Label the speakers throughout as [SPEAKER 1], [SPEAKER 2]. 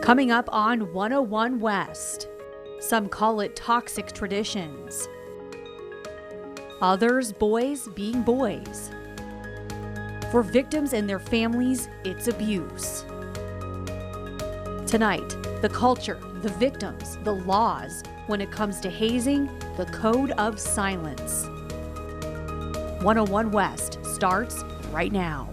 [SPEAKER 1] Coming up on 101 West, some call it toxic traditions. Others, boys being boys. For victims and their families, it's abuse. Tonight, the culture, the victims, the laws. When it comes to hazing, the code of silence. 101 West starts right now.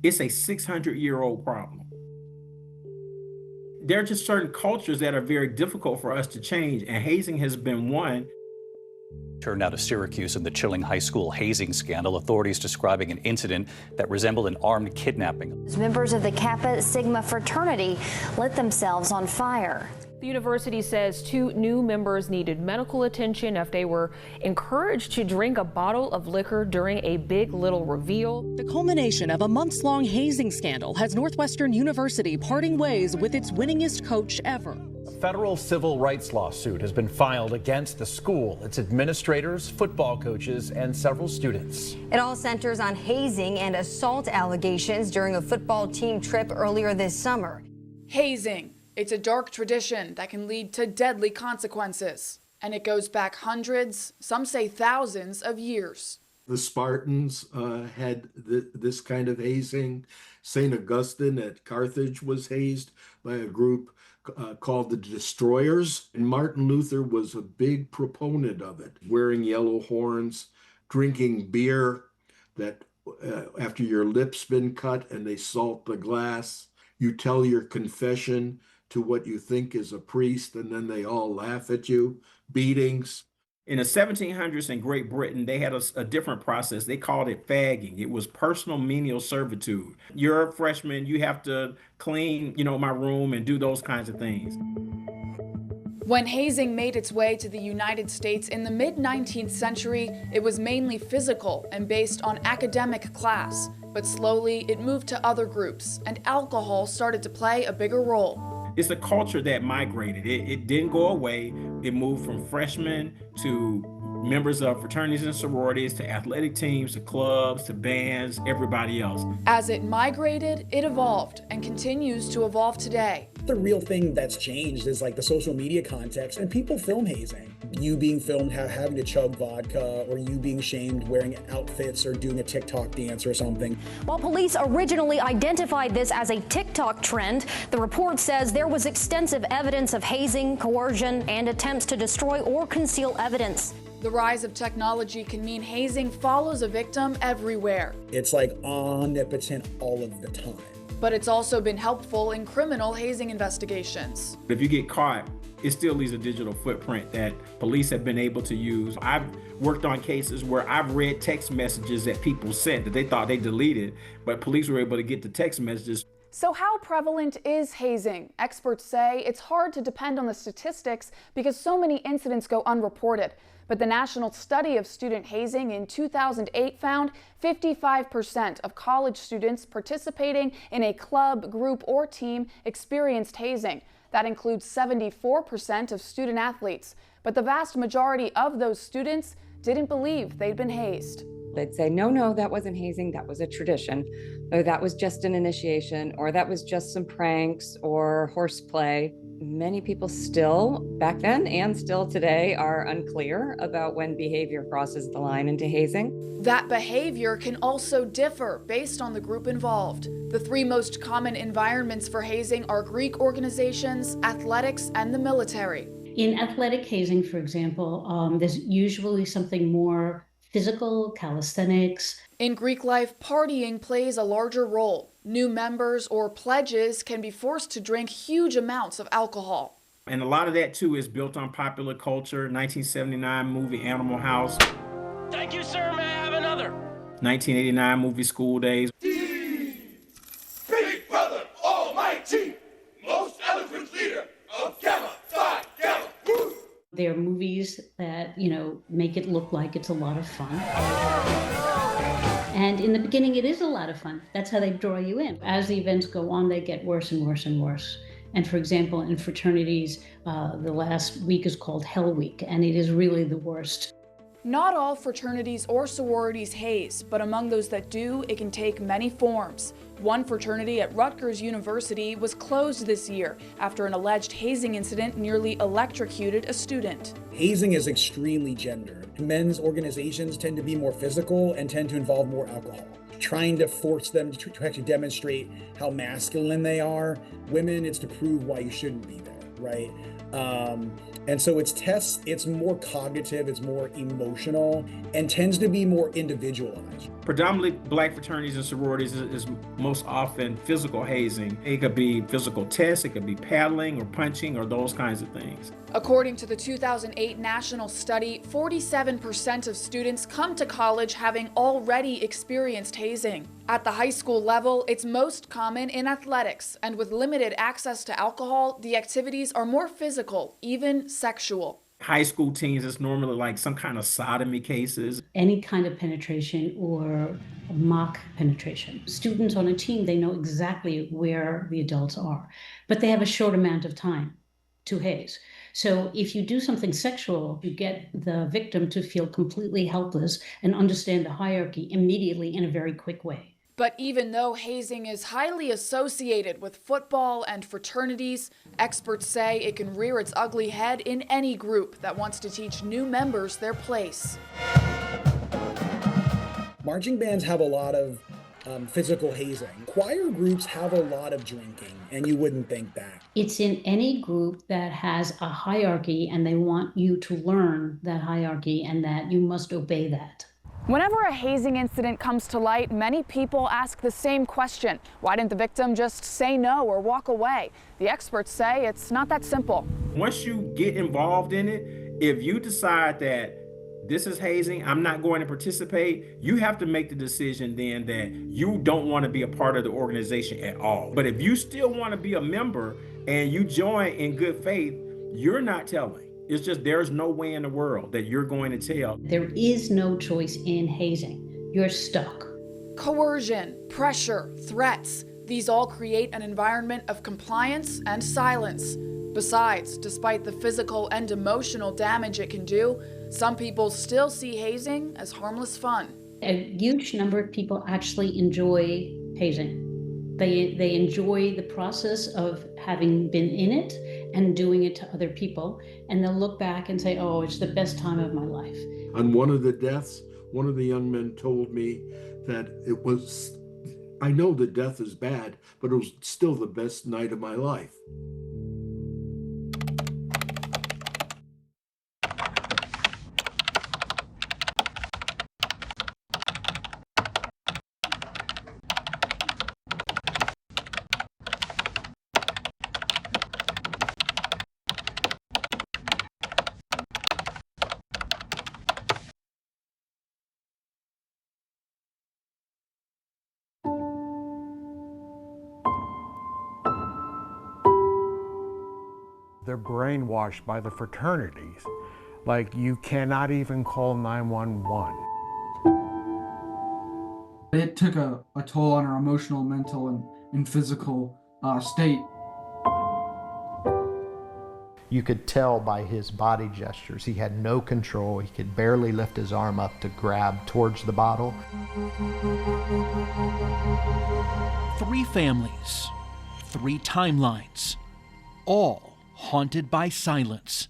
[SPEAKER 2] It's a 600-year-old problem. There are just certain cultures that are very difficult for us to change, and hazing has been one.
[SPEAKER 3] Turned out of Syracuse in the chilling high school hazing scandal, authorities describing an incident that resembled an armed kidnapping.
[SPEAKER 4] Members of the Kappa Sigma fraternity lit themselves on fire.
[SPEAKER 5] The university says 2 new members needed medical attention after they were encouraged to drink a bottle of liquor during a Big Little reveal.
[SPEAKER 6] The culmination of a months-long hazing scandal has Northwestern University parting ways with its winningest coach ever.
[SPEAKER 7] A federal civil rights lawsuit has been filed against the school, its administrators, football coaches, and several students.
[SPEAKER 8] It all centers on hazing and assault allegations during a football team trip earlier this summer.
[SPEAKER 9] Hazing. It's a dark tradition that can lead to deadly consequences. And it goes back hundreds, some say thousands of years.
[SPEAKER 10] The Spartans had this kind of hazing. St. Augustine at Carthage was hazed by a group called the Destroyers. And Martin Luther was a big proponent of it, wearing yellow horns, drinking beer that after your lip's been cut and they salt the glass, you tell your confession to what you think is a priest, and then they all laugh at you. Beatings.
[SPEAKER 2] In the 1700s in Great Britain, they had a different process. They called it fagging. It was personal menial servitude. You're a freshman, you have to clean, my room and do those kinds of things.
[SPEAKER 9] When hazing made its way to the United States in the mid-19th century, it was mainly physical and based on academic class. But slowly, it moved to other groups, and alcohol started to play a bigger role.
[SPEAKER 2] It's a culture that migrated. It didn't go away. It moved from freshmen to members of fraternities and sororities to athletic teams to clubs to bands, everybody else.
[SPEAKER 9] As it migrated, it evolved and continues to evolve today.
[SPEAKER 11] The real thing that's changed is like the social media context, and people film hazing. You being filmed having to chug vodka, or you being shamed wearing outfits or doing a TikTok dance or something.
[SPEAKER 4] While police originally identified this as a TikTok trend, the report says there was extensive evidence of hazing, coercion, and attempts to destroy or conceal evidence.
[SPEAKER 9] The rise of technology can mean hazing follows a victim everywhere.
[SPEAKER 11] It's like omnipotent all of the time.
[SPEAKER 9] But it's also been helpful in criminal hazing investigations.
[SPEAKER 2] If you get caught, it still leaves a digital footprint that police have been able to use. I've worked on cases where I've read text messages that people sent that they thought they deleted, but police were able to get the text messages.
[SPEAKER 9] So how prevalent is hazing? Experts say it's hard to depend on the statistics because so many incidents go unreported. But the national study of student hazing in 2008 found 55% of college students participating in a club, group, or team experienced hazing. That includes 74% of student athletes. But the vast majority of those students didn't believe they'd been hazed.
[SPEAKER 12] They'd say, no, that wasn't hazing, that was a tradition, or that was just an initiation, or that was just some pranks or horseplay. Many people still, back then and still today, are unclear about when behavior crosses the line into hazing.
[SPEAKER 9] That behavior can also differ based on the group involved. The 3 most common environments for hazing are Greek organizations, athletics, and the military.
[SPEAKER 13] In athletic hazing, for example, there's usually something more physical, calisthenics.
[SPEAKER 9] In Greek life, partying plays a larger role. New members or pledges can be forced to drink huge amounts of alcohol.
[SPEAKER 2] And a lot of that, too, is built on popular culture. 1979 movie Animal House.
[SPEAKER 14] Thank you, sir. May I have another?
[SPEAKER 2] 1989 movie School Days.
[SPEAKER 15] Big Brother Almighty, most eloquent leader of Gamma Phi Gamma. Woo!
[SPEAKER 13] There are movies that, make it look like it's a lot of fun. And in the beginning, it is a lot of fun. That's how they draw you in. As the events go on, they get worse and worse and worse. And for example, in fraternities, the last week is called Hell Week, and it is really the worst.
[SPEAKER 9] Not all fraternities or sororities haze, but among those that do, it can take many forms. One fraternity at Rutgers University was closed this year after an alleged hazing incident nearly electrocuted a student.
[SPEAKER 11] Hazing is extremely gendered. Men's organizations tend to be more physical and tend to involve more alcohol, trying to force them to actually demonstrate how masculine they are. Women, it's to prove why you shouldn't be there, right? And so it's more cognitive, it's more emotional, and tends to be more individualized.
[SPEAKER 2] Predominantly Black fraternities and sororities is most often physical hazing. It could be physical tests, it could be paddling or punching or those kinds of things.
[SPEAKER 9] According to the 2008 national study, 47% of students come to college having already experienced hazing. At the high school level, it's most common in athletics, and with limited access to alcohol, the activities are more physical, even sexual.
[SPEAKER 2] High school teens, it's normally like some kind of sodomy cases.
[SPEAKER 13] Any kind of penetration or mock penetration. Students on a team, they know exactly where the adults are, but they have a short amount of time to haze. So if you do something sexual, you get the victim to feel completely helpless and understand the hierarchy immediately in a very quick way.
[SPEAKER 9] But even though hazing is highly associated with football and fraternities, experts say it can rear its ugly head in any group that wants to teach new members their place.
[SPEAKER 11] Marching bands have a lot of physical hazing. Choir groups have a lot of drinking, and you wouldn't think that.
[SPEAKER 13] It's in any group that has a hierarchy, and they want you to learn that hierarchy and that you must obey that.
[SPEAKER 9] Whenever a hazing incident comes to light, many people ask the same question. Why didn't the victim just say no or walk away? The experts say it's not that simple.
[SPEAKER 2] Once you get involved in it, if you decide that this is hazing, I'm not going to participate, you have to make the decision then that you don't want to be a part of the organization at all. But if you still want to be a member and you join in good faith, you're not telling. It's just there's no way in the world that you're going to tell.
[SPEAKER 13] There is no choice in hazing. You're stuck.
[SPEAKER 9] Coercion, pressure, threats, these all create an environment of compliance and silence. Besides, despite the physical and emotional damage it can do, some people still see hazing as harmless fun.
[SPEAKER 13] A huge number of people actually enjoy hazing. They enjoy the process of having been in it and doing it to other people, and they'll look back and say, oh, it's the best time of my life.
[SPEAKER 10] On one of the deaths, one of the young men told me that it was, I know that death is bad, but it was still the best night of my life.
[SPEAKER 16] They're brainwashed by the fraternities. Like, you cannot even call 911.
[SPEAKER 17] It took a toll on our emotional, mental, and physical state.
[SPEAKER 18] You could tell by his body gestures. He had no control. He could barely lift his arm up to grab towards the bottle.
[SPEAKER 19] 3 families, 3 timelines, all haunted by silence.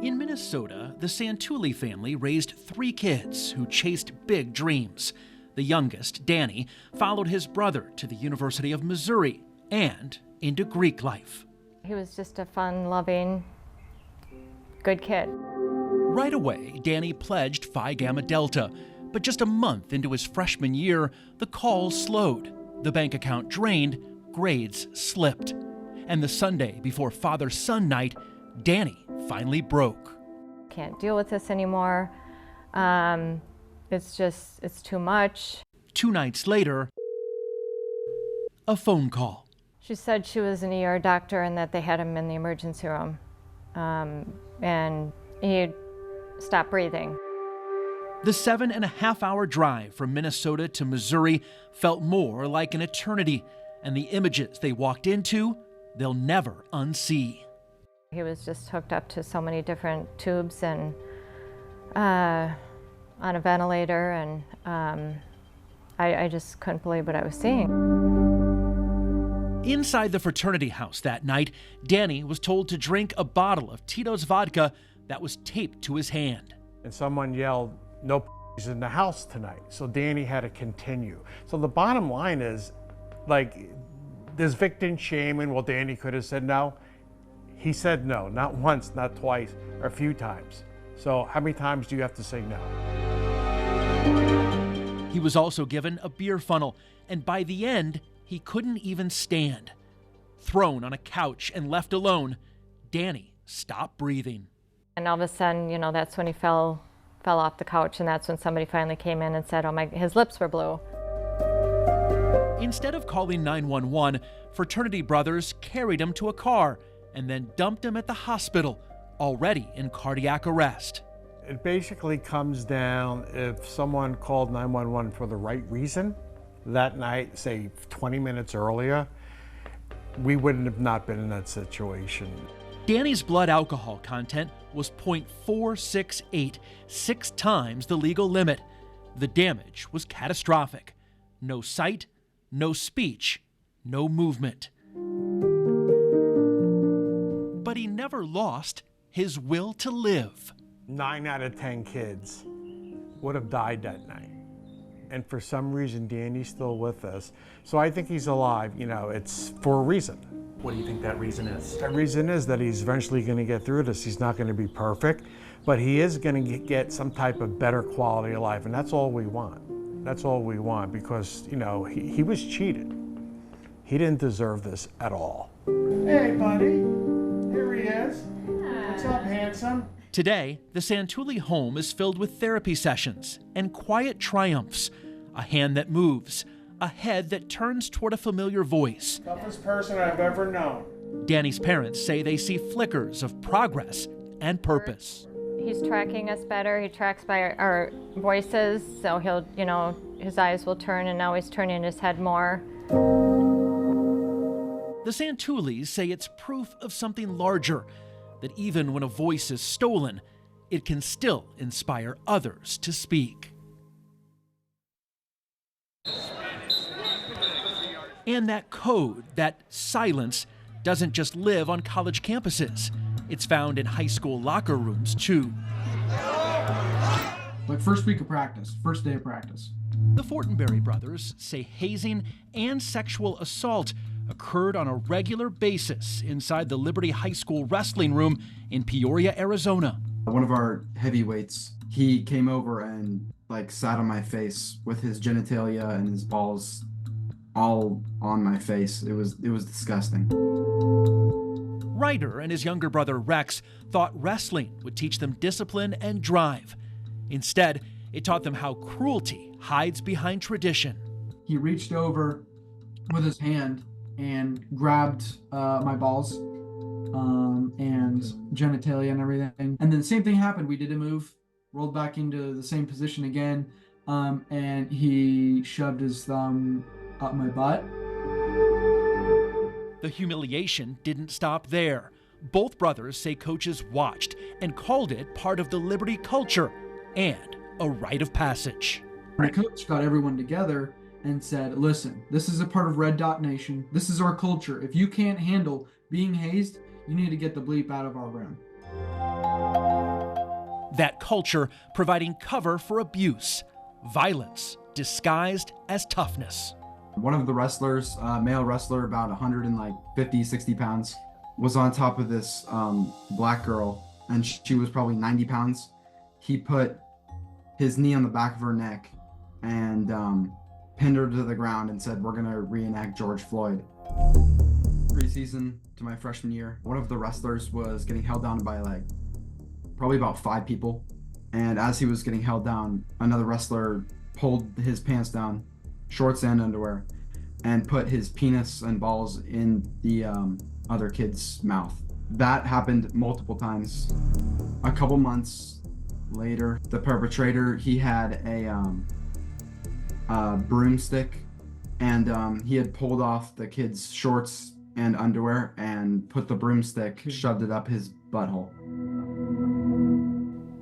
[SPEAKER 19] In Minnesota, the Santulli family raised 3 kids who chased big dreams. The youngest, Danny, followed his brother to the University of Missouri and into Greek life.
[SPEAKER 20] He was just a fun, loving
[SPEAKER 5] good kid.
[SPEAKER 19] Right away, Danny pledged Phi Gamma Delta, but just a month into his freshman year, the calls slowed, the bank account drained, grades slipped. And the Sunday before Father-Son night, Danny finally broke.
[SPEAKER 5] Can't deal with this anymore. It's too much.
[SPEAKER 19] 2 nights later, a phone call.
[SPEAKER 5] She said she was an ER doctor and that they had him in the emergency room. And he stopped breathing.
[SPEAKER 19] The 7.5-hour drive from Minnesota to Missouri felt more like an eternity, and the images they walked into, they'll never unsee.
[SPEAKER 5] He was just hooked up to so many different tubes and on a ventilator, and I just couldn't believe what I was seeing.
[SPEAKER 19] Inside the fraternity house that night, Danny was told to drink a bottle of Tito's vodka that was taped to his hand.
[SPEAKER 16] And someone yelled, "No p***s in the house tonight." So Danny had to continue. So the bottom line is, like, there's victim shaming. Well, Danny could have said no. He said no, not once, not twice, or a few times. So how many times do you have to say no?
[SPEAKER 19] He was also given a beer funnel, and by the end, he couldn't even stand. Thrown on a couch and left alone, Danny stopped breathing.
[SPEAKER 5] And all of a sudden, you know, that's when he fell off the couch, and that's when somebody finally came in and said, oh my, his lips were blue.
[SPEAKER 19] Instead of calling 911, fraternity brothers carried him to a car and then dumped him at the hospital, already in cardiac arrest.
[SPEAKER 16] It basically comes down, if someone called 911 for the right reason that night, say 20 minutes earlier, we wouldn't have not been in that situation.
[SPEAKER 19] Danny's blood alcohol content was 0.468, 6 times the legal limit. The damage was catastrophic. No sight, no speech, no movement. But he never lost his will to live.
[SPEAKER 16] 9 out of 10 kids would have died that night. And for some reason, Danny's still with us. So I think he's alive. You know, it's for a reason.
[SPEAKER 3] What do you think that reason is?
[SPEAKER 16] That reason is that he's eventually going to get through this. He's not going to be perfect, but he is going to get some type of better quality of life. And that's all we want. That's all we want, because, you know, he was cheated. He didn't deserve this at all. Hey, buddy. Here he is. What's up, handsome?
[SPEAKER 19] Today, the Santulli home is filled with therapy sessions and quiet triumphs. A hand that moves, a head that turns toward a familiar voice.
[SPEAKER 16] Toughest person I've ever known.
[SPEAKER 19] Danny's parents say they see flickers of progress and purpose.
[SPEAKER 5] He's tracking us better. He tracks by our voices, so he'll, you know, his eyes will turn, and now he's turning his head more.
[SPEAKER 19] The Santullis say it's proof of something larger, that even when a voice is stolen, it can still inspire others to speak. And that code, that silence, doesn't just live on college campuses. It's found in high school locker rooms, too.
[SPEAKER 17] Like first week of practice, first day of practice.
[SPEAKER 19] The Fortenberry brothers say hazing and sexual assault occurred on a regular basis inside the Liberty High School wrestling room in Peoria, Arizona.
[SPEAKER 20] One of our heavyweights, he came over and sat on my face with his genitalia and his balls all on my face. It was disgusting.
[SPEAKER 19] Ryder and his younger brother Rex thought wrestling would teach them discipline and drive. Instead, it taught them how cruelty hides behind tradition.
[SPEAKER 17] He reached over with his hand and grabbed my balls and genitalia and everything. And then the same thing happened. We did a move, rolled back into the same position again, and he shoved his thumb up my butt.
[SPEAKER 19] The humiliation didn't stop there. Both brothers say coaches watched and called it part of the Liberty culture and a rite of passage.
[SPEAKER 17] The coach got everyone together and said, listen, this is a part of Red Dot Nation. This is our culture. If you can't handle being hazed, you need to get the bleep out of our room.
[SPEAKER 19] That culture providing cover for abuse, violence disguised as toughness.
[SPEAKER 20] One of the wrestlers, male wrestler, about 150, 60 pounds, was on top of this black girl and she was probably 90 pounds. He put his knee on the back of her neck and pinned her to the ground and said, "We're gonna reenact George Floyd." Preseason to my freshman year, one of the wrestlers was getting held down by like probably about 5 people. And as he was getting held down, another wrestler pulled his pants down, shorts and underwear, and put his penis and balls in the other kid's mouth. That happened multiple times. A couple months later, the perpetrator, he had a broomstick, and he had pulled off the kid's shorts and underwear and put the broomstick, shoved it up his butthole.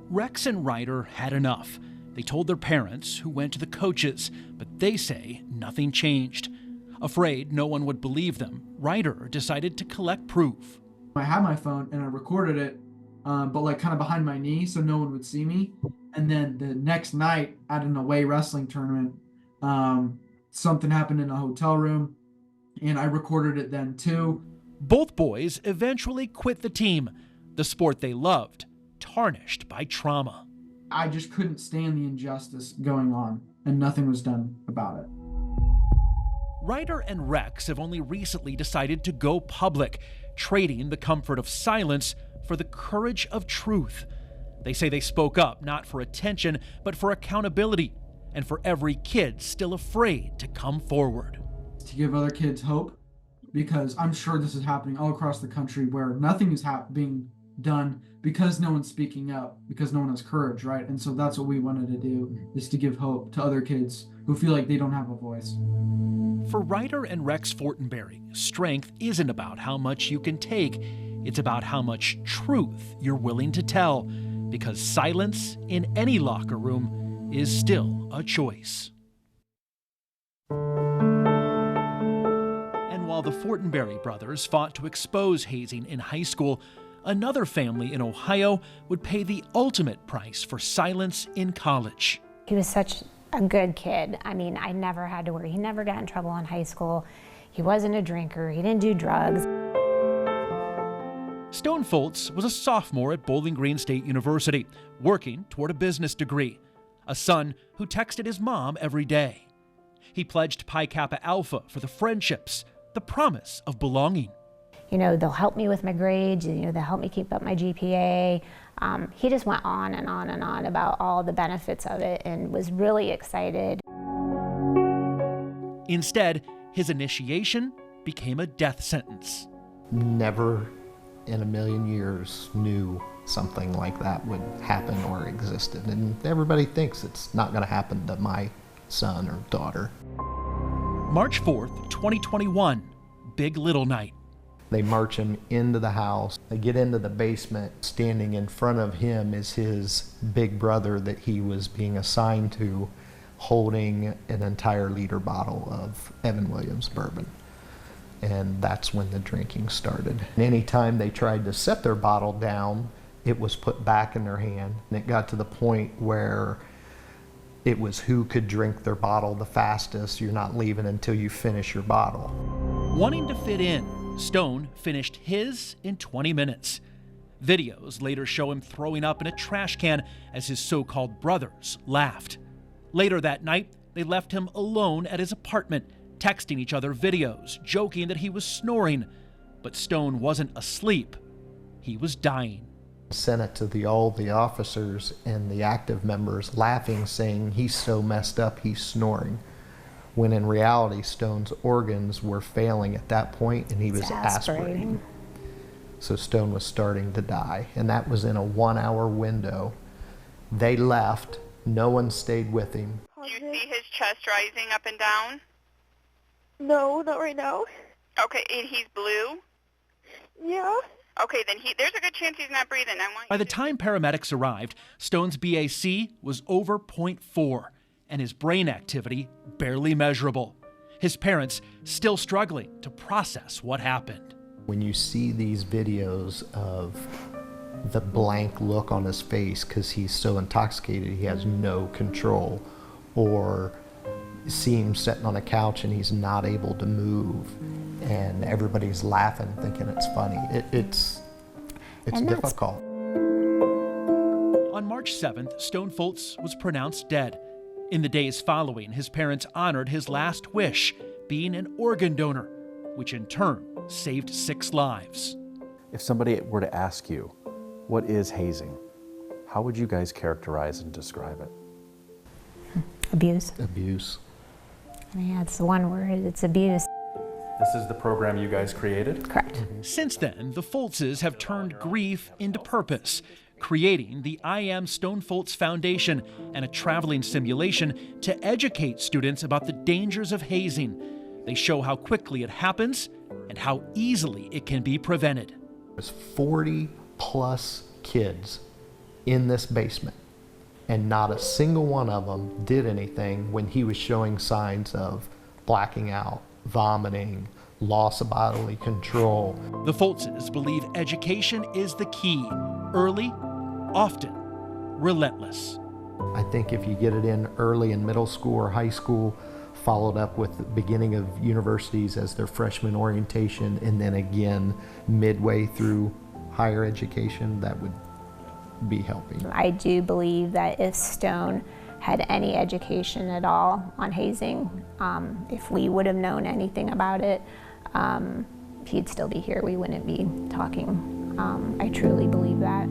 [SPEAKER 19] Rex and Ryder had enough. They told their parents, who went to the coaches, but they say nothing changed. Afraid no one would believe them, Ryder decided to collect proof.
[SPEAKER 17] I had my phone and I recorded it, but like kind of behind my knee so no one would see me. And then the next night at an away wrestling tournament, something happened in a hotel room and I recorded it then too.
[SPEAKER 19] Both boys eventually quit the team, the sport they loved, tarnished by trauma.
[SPEAKER 17] I just couldn't stand the injustice going on, and nothing was done about it.
[SPEAKER 19] Ryder and Rex have only recently decided to go public, trading the comfort of silence for the courage of truth. They say they spoke up not for attention, but for accountability, and for every kid still afraid to come forward.
[SPEAKER 17] To give other kids hope, because I'm sure this is happening all across the country where nothing is being done because no one's speaking up, because no one has courage, right? And so that's what we wanted to do, is to give hope to other kids who feel like they don't have a voice.
[SPEAKER 19] For Ryder and Rex Fortenberry, strength isn't about how much you can take, it's about how much truth you're willing to tell, because silence in any locker room is still a choice. And while the Fortenberry brothers fought to expose hazing in high school, another family in Ohio would pay the ultimate price for silence in college.
[SPEAKER 21] He was such a good kid. I mean, I never had to worry. He never got in trouble in high school. He wasn't a drinker. He didn't do drugs.
[SPEAKER 19] Stone Foltz was a sophomore at Bowling Green State University, working toward a business degree. A son who texted his mom every day. He pledged Pi Kappa Alpha for the friendships, the promise of belonging.
[SPEAKER 21] You know, they'll help me with my grades, you know, they'll help me keep up my GPA. He just went on and on and on about all the benefits of it and was really excited.
[SPEAKER 19] Instead, his initiation became a death sentence.
[SPEAKER 18] Never in a million years knew something like that would happen or existed. And everybody thinks it's not going to happen to my son or daughter.
[SPEAKER 19] March 4th, 2021, Big Little Night.
[SPEAKER 18] They march him into the house. They get into the basement. Standing in front of him is his big brother that he was being assigned to, holding an entire liter bottle of Evan Williams bourbon. And that's when the drinking started. And anytime they tried to set their bottle down, it was put back in their hand. And it got to the point where it was who could drink their bottle the fastest. You're not leaving until you finish your bottle.
[SPEAKER 19] Wanting to fit in, Stone finished his in 20 minutes. Videos later show him throwing up in a trash can as his so-called brothers laughed. Later that night, they left him alone at his apartment, texting each other videos, joking that he was snoring. But Stone wasn't asleep. He was dying.
[SPEAKER 18] Sent it to all the officers and the active members, laughing, saying he's so messed up he's snoring. When in reality, Stone's organs were failing at that point and he was aspirating. So Stone was starting to die, and that was in a 1-hour window. They left. No one stayed with him.
[SPEAKER 22] Do you see his chest rising up and down?
[SPEAKER 23] No, not right now.
[SPEAKER 22] Okay, and he's blue?
[SPEAKER 23] Yeah.
[SPEAKER 22] Okay, then there's a good chance he's not breathing.
[SPEAKER 19] By the time paramedics arrived, Stone's BAC was over 0.4. and his brain activity barely measurable. His parents still struggling to process what happened.
[SPEAKER 18] When you see these videos of the blank look on his face because he's so intoxicated he has no control, or see him sitting on a couch and he's not able to move and everybody's laughing thinking it's funny, it's difficult.
[SPEAKER 19] On March 7th, Stone Foltz was pronounced dead. In the days following, his parents honored his last wish, being an organ donor, which in turn saved 6 lives.
[SPEAKER 1] If somebody were to ask you, what is hazing? How would you guys characterize and describe it?
[SPEAKER 21] Abuse.
[SPEAKER 18] Abuse.
[SPEAKER 21] Yeah, it's the one word, it's abuse.
[SPEAKER 1] This is the program you guys created?
[SPEAKER 21] Correct.
[SPEAKER 19] Since then, the Foltzes have turned grief into purpose, creating the I Am Stone Foltz Foundation and a traveling simulation to educate students about the dangers of hazing. They show how quickly it happens and how easily it can be prevented.
[SPEAKER 18] There's 40 plus kids in this basement, and not a single one of them did anything when he was showing signs of blacking out, vomiting, loss of bodily control.
[SPEAKER 19] The Foltzes believe education is the key. Early, often, relentless.
[SPEAKER 18] I think if you get it in early in middle school or high school, followed up with the beginning of universities as their freshman orientation, and then again midway through higher education, that would be helping.
[SPEAKER 21] I do believe that if Stone had any education at all on hazing, if we would have known anything about it, he'd still be here. We wouldn't be talking. I truly believe that.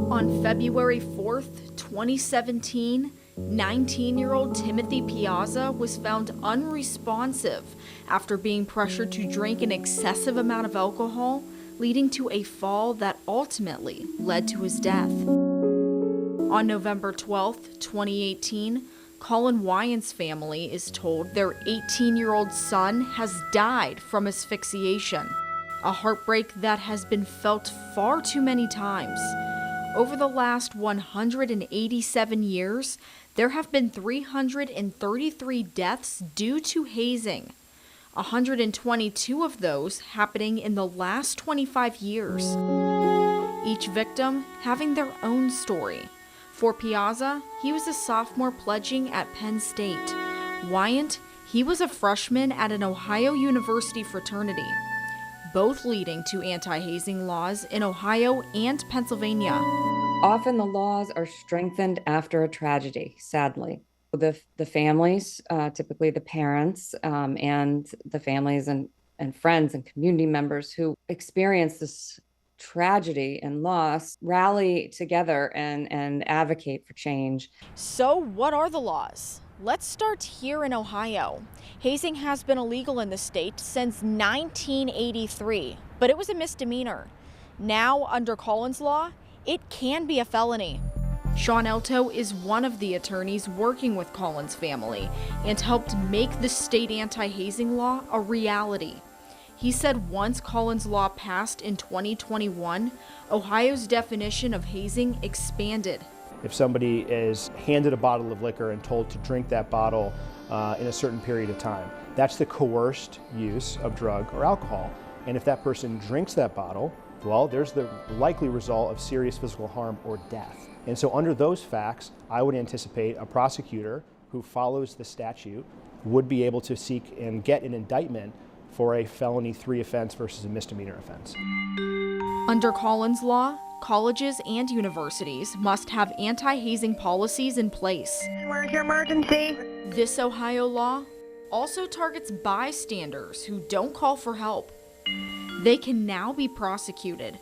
[SPEAKER 6] On February 4th, 2017, 19-year-old Timothy Piazza was found unresponsive after being pressured to drink an excessive amount of alcohol, leading to a fall that ultimately led to his death. On November 12th, 2018, Colin Wyant's family is told their 18-year-old son has died from asphyxiation, a heartbreak that has been felt far too many times. Over the last 187 years, there have been 333 deaths due to hazing, 122 of those happening in the last 25 years. Each victim having their own story. For Piazza, he was a sophomore pledging at Penn State. Wyant, he was a freshman at an Ohio University fraternity, both leading to anti-hazing laws in Ohio and Pennsylvania.
[SPEAKER 12] Often the laws are strengthened after a tragedy, sadly. The families, typically the parents, and the families and friends and community members who experience this tragedy and loss rally together and advocate for change.
[SPEAKER 6] So what are the laws? Let's start here in Ohio. Hazing has been illegal in the state since 1983, but it was a misdemeanor. Now, under Colin's law, it can be a felony. Sean Elto is one of the attorneys working with Colin's family and helped make the state anti-hazing law a reality. He said once Colin's law passed in 2021, Ohio's definition of hazing expanded.
[SPEAKER 7] If somebody is handed a bottle of liquor and told to drink that bottle in a certain period of time, that's the coerced use of drug or alcohol. And if that person drinks that bottle, well, there's the likely result of serious physical harm or death. And so under those facts, I would anticipate a prosecutor who follows the statute would be able to seek and get an indictment for a felony 3 offense versus a misdemeanor offense.
[SPEAKER 6] Under Colin's law, colleges and universities must have anti-hazing policies in place.
[SPEAKER 23] Where's your emergency?
[SPEAKER 6] This Ohio law also targets bystanders who don't call for help. They can now be prosecuted.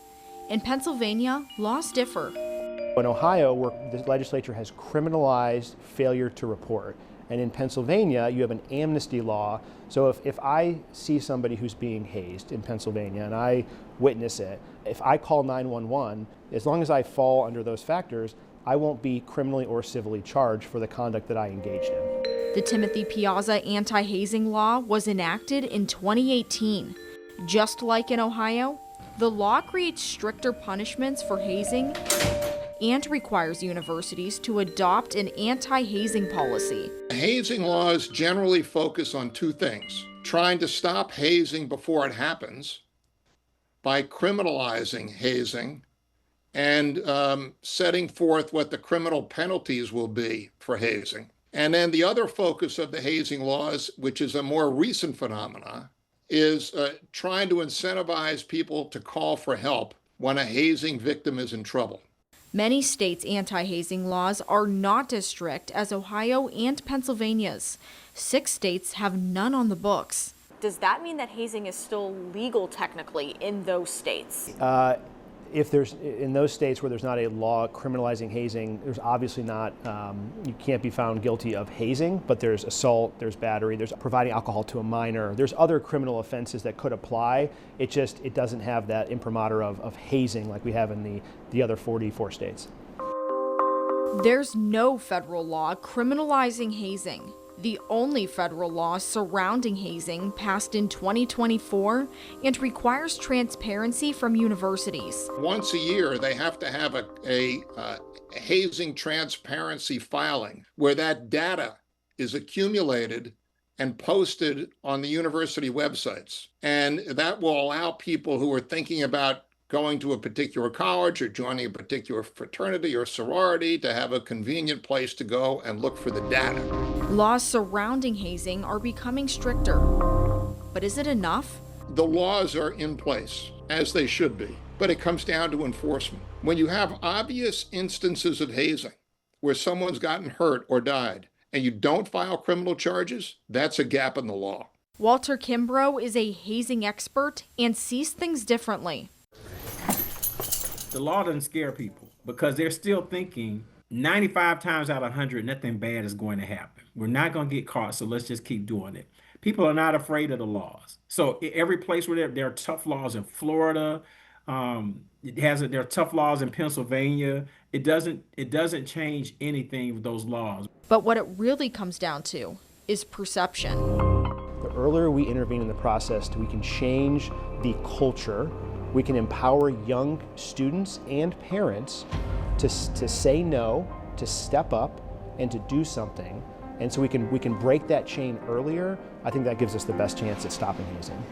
[SPEAKER 6] In Pennsylvania, laws differ.
[SPEAKER 7] In Ohio, where the legislature has criminalized failure to report, and in Pennsylvania, you have an amnesty law. So if I see somebody who's being hazed in Pennsylvania and I witness it, if I call 911, as long as I fall under those factors, I won't be criminally or civilly charged for the conduct that I engaged in.
[SPEAKER 6] The Timothy Piazza anti-hazing law was enacted in 2018. Just like in Ohio, the law creates stricter punishments for hazing and requires universities to adopt an anti-hazing policy.
[SPEAKER 24] Hazing laws generally focus on 2 things: trying to stop hazing before it happens by criminalizing hazing and setting forth what the criminal penalties will be for hazing. And then the other focus of the hazing laws, which is a more recent phenomenon, is trying to incentivize people to call for help when a hazing victim is in trouble.
[SPEAKER 6] Many states' anti-hazing laws are not as strict as Ohio and Pennsylvania's. 6 states have none on the books.
[SPEAKER 4] Does that mean that hazing is still legal technically in those states?
[SPEAKER 7] If there's, in those states where there's not a law criminalizing hazing, there's obviously not, you can't be found guilty of hazing, but there's assault, there's battery, there's providing alcohol to a minor, there's other criminal offenses that could apply. It doesn't have that imprimatur of hazing like we have in the other 44 states.
[SPEAKER 6] There's no federal law criminalizing hazing. The only federal law surrounding hazing passed in 2024 and requires transparency from universities.
[SPEAKER 24] Once a year, they have to have a hazing transparency filing where that data is accumulated and posted on the university websites. And that will allow people who are thinking about going to a particular college or joining a particular fraternity or sorority to have a convenient place to go and look for the data.
[SPEAKER 6] Laws surrounding hazing are becoming stricter. But is it enough?
[SPEAKER 24] The laws are in place, as they should be, but it comes down to enforcement. When you have obvious instances of hazing where someone's gotten hurt or died and you don't file criminal charges, that's a gap in the law.
[SPEAKER 6] Walter Kimbrough is a hazing expert and sees things differently.
[SPEAKER 2] The law doesn't scare people because they're still thinking 95 times out of 100, nothing bad is going to happen. We're not going to get caught, so let's just keep doing it. People are not afraid of the laws. So every place where there are tough laws in Florida, there are tough laws in Pennsylvania. It doesn't change anything with those laws.
[SPEAKER 6] But what it really comes down to is perception.
[SPEAKER 7] The earlier we intervene in the process, we can change the culture. We can empower young students and parents to say no, to step up, and to do something. And so we can break that chain earlier. I think that gives us the best chance at stopping hazing.